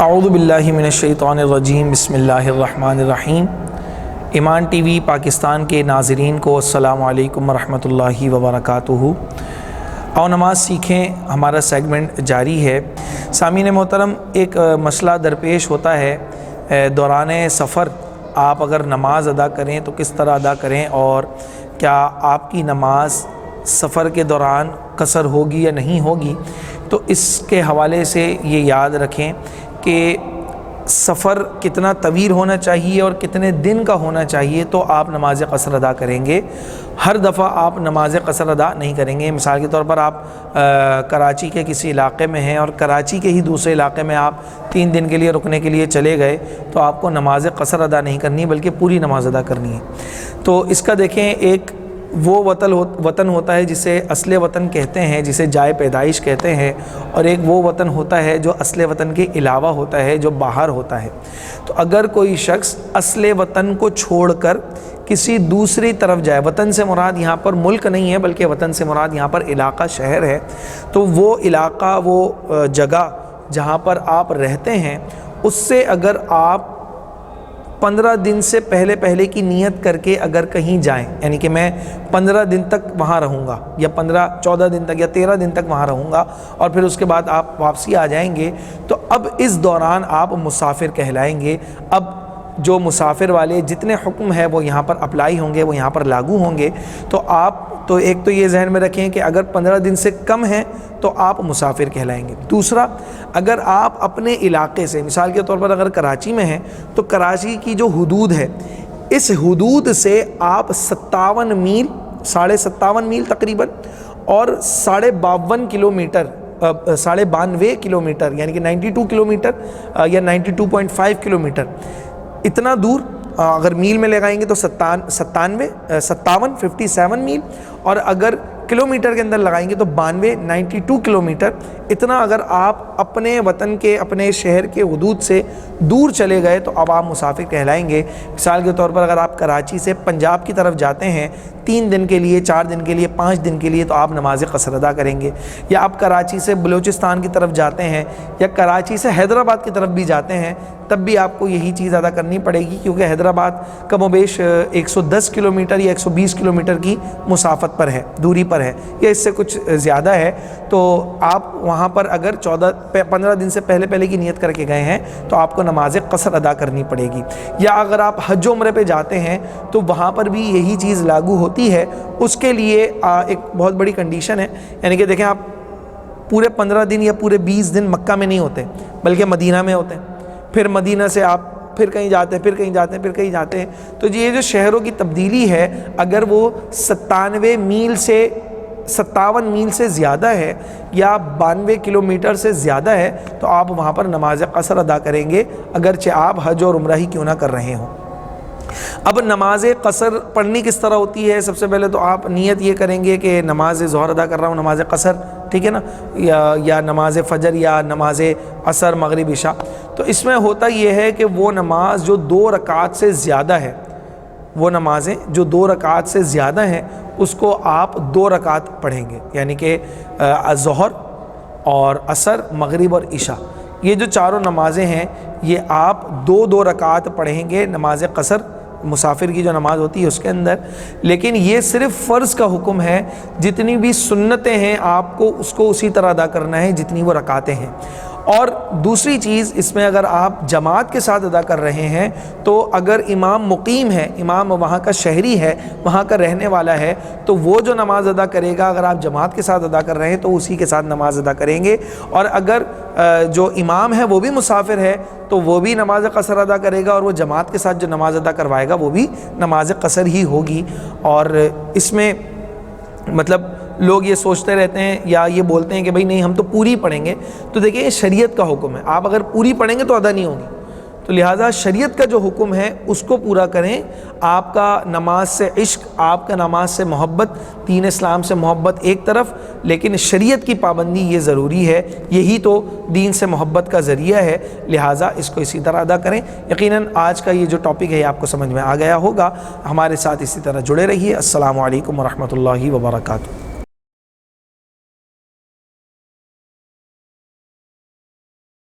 اعوذ باللہ من الشیطان الرجیم، بسم اللہ الرحمن الرحیم۔ ایمان ٹی وی پاکستان کے ناظرین کو السلام علیکم ورحمۃ اللہ وبرکاتہ۔ اور نماز سیکھیں ہمارا سیگمنٹ جاری ہے۔ سامعین محترم، ایک مسئلہ درپیش ہوتا ہے دوران سفر آپ اگر نماز ادا کریں تو کس طرح ادا کریں، اور کیا آپ کی نماز سفر کے دوران قصر ہوگی یا نہیں ہوگی۔ تو اس کے حوالے سے یہ یاد رکھیں کہ سفر کتنا طویل ہونا چاہیے اور کتنے دن کا ہونا چاہیے تو آپ نماز قصر ادا کریں گے۔ ہر دفعہ آپ نماز قصر ادا نہیں کریں گے۔ مثال کے طور پر آپ کراچی کے کسی علاقے میں ہیں اور کراچی کے ہی دوسرے علاقے میں آپ 3 دن کے لیے رکنے کے لیے چلے گئے تو آپ کو نماز قصر ادا نہیں کرنی بلکہ پوری نماز ادا کرنی ہے۔ تو اس کا دیکھیں، ایک وہ وطن ہوتا ہے جسے اصل وطن کہتے ہیں، جسے جائے پیدائش کہتے ہیں، اور ایک وہ وطن ہوتا ہے جو اصل وطن کے علاوہ ہوتا ہے، جو باہر ہوتا ہے۔ تو اگر کوئی شخص اصل وطن کو چھوڑ کر کسی دوسری طرف جائے، وطن سے مراد یہاں پر ملک نہیں ہے بلکہ وطن سے مراد یہاں پر علاقہ، شہر ہے، تو وہ علاقہ، وہ جگہ جہاں پر آپ رہتے ہیں، اس سے اگر آپ 15 دن سے پہلے کی نیت کر کے اگر کہیں جائیں، یعنی کہ میں 15 دن تک وہاں رہوں گا یا 14 دن تک یا 13 دن تک وہاں رہوں گا اور پھر اس کے بعد آپ واپسی آ جائیں گے، تو اب اس دوران آپ مسافر کہلائیں گے۔ اب جو مسافر والے جتنے حکم ہے وہ یہاں پر اپلائی ہوں گے، وہ یہاں پر لاگو ہوں گے۔ تو ایک تو یہ ذہن میں رکھیں کہ اگر 15 دن سے کم ہیں تو آپ مسافر کہلائیں گے۔ دوسرا، اگر آپ اپنے علاقے سے، مثال کے طور پر اگر کراچی میں ہیں تو کراچی کی جو حدود ہے، اس حدود سے آپ 57 میل، 57.5 میل تقریباً، اور 52.5 کلومیٹر، 92.5 کلومیٹر یعنی کہ 92 کلومیٹر یا 92.5 کلومیٹر، اتنا دور اگر میل میں لگائیں گے تو 57 میل، اور اگر کلومیٹر کے اندر لگائیں گے تو 92 کلومیٹر، اتنا اگر آپ اپنے وطن کے، اپنے شہر کے حدود سے دور چلے گئے تو اب آپ مسافر کہلائیں گے۔ مثال کے طور پر اگر آپ کراچی سے پنجاب کی طرف جاتے ہیں 3 دن کے لیے، 4 دن کے لیے، 5 دن کے لیے، تو آپ نماز قصر ادا کریں گے۔ یا آپ کراچی سے بلوچستان کی طرف جاتے ہیں یا کراچی سے حیدرآباد کی طرف بھی جاتے ہیں، تب بھی آپ کو یہی چیز ادا کرنی پڑے گی، کیونکہ حیدرآباد کم و بیش 110 کلومیٹر یا 120 کلومیٹر کی مسافت پر ہے، دوری پر ہے، یا اس سے کچھ زیادہ ہے۔ تو آپ وہاں پر اگر 15 دن سے پہلے کی نیت کر کے گئے ہیں تو آپ کو نماز قصر ادا کرنی پڑے گی۔ یا اگر آپ حج و عمرے پہ جاتے ہیں تو وہاں پر بھی یہی چیز لاگو ہوتی ہے۔ اس کے لیے ایک بہت بڑی کنڈیشن ہے، یعنی کہ دیکھیں، آپ پورے 15 دن یا پورے 20 دن مکہ میں نہیں ہوتے بلکہ مدینہ میں ہوتے ہیں، پھر مدینہ سے آپ پھر کہیں جاتے ہیں، پھر کہیں جاتے ہیں، پھر کہیں جاتے ہیں۔ تو یہ جو شہروں کی تبدیلی ہے، اگر وہ 57 میل سے زیادہ ہے یا 92 کلومیٹر سے زیادہ ہے تو آپ وہاں پر نماز قصر ادا کریں گے، اگرچہ آپ حج اور عمرہ ہی کیوں نہ کر رہے ہوں۔ اب نماز قصر پڑھنی کس طرح ہوتی ہے؟ سب سے پہلے تو آپ نیت یہ کریں گے کہ نماز ظہر ادا کر رہا ہوں، نماز قصر، ٹھیک ہے نا، یا نماز فجر یا نماز عصر، مغرب، عشاء۔ تو اس میں ہوتا یہ ہے کہ وہ نماز جو 2 رکعت سے زیادہ ہے، وہ نمازیں جو 2 رکعت سے زیادہ ہیں اس کو آپ 2 رکعت پڑھیں گے، یعنی کہ ظہر اور عصر، مغرب اور عشاء، یہ جو چاروں نمازیں ہیں یہ آپ 2 رکعت پڑھیں گے نماز قصر، مسافر کی جو نماز ہوتی ہے اس کے اندر۔ لیکن یہ صرف فرض کا حکم ہے، جتنی بھی سنتیں ہیں آپ کو اس کو اسی طرح ادا کرنا ہے جتنی وہ رکعتیں ہیں۔ اور دوسری چیز اس میں، اگر آپ جماعت کے ساتھ ادا کر رہے ہیں تو اگر امام مقیم ہے، امام وہاں کا شہری ہے، وہاں کا رہنے والا ہے، تو وہ جو نماز ادا کرے گا، اگر آپ جماعت کے ساتھ ادا کر رہے ہیں تو اسی کے ساتھ نماز ادا کریں گے۔ اور اگر جو امام ہے وہ بھی مسافر ہے تو وہ بھی نماز قصر ادا کرے گا، اور وہ جماعت کے ساتھ جو نماز ادا کروائے گا وہ بھی نماز قصر ہی ہوگی۔ اور اس میں مطلب لوگ یہ سوچتے رہتے ہیں یا یہ بولتے ہیں کہ بھئی نہیں، ہم تو پوری پڑھیں گے۔ تو دیکھیں، یہ شریعت کا حکم ہے، آپ اگر پوری پڑھیں گے تو ادا نہیں ہوگی، تو لہٰذا شریعت کا جو حکم ہے اس کو پورا کریں۔ آپ کا نماز سے عشق، آپ کا نماز سے محبت، دین اسلام سے محبت ایک طرف، لیکن شریعت کی پابندی یہ ضروری ہے، یہی تو دین سے محبت کا ذریعہ ہے، لہٰذا اس کو اسی طرح ادا کریں۔ یقیناً آج کا یہ جو ٹاپک ہے آپ کو سمجھ میں آ گیا ہوگا۔ ہمارے ساتھ اسی طرح جڑے رہیے۔ السلام علیکم ورحمۃ اللہ وبرکاتہ۔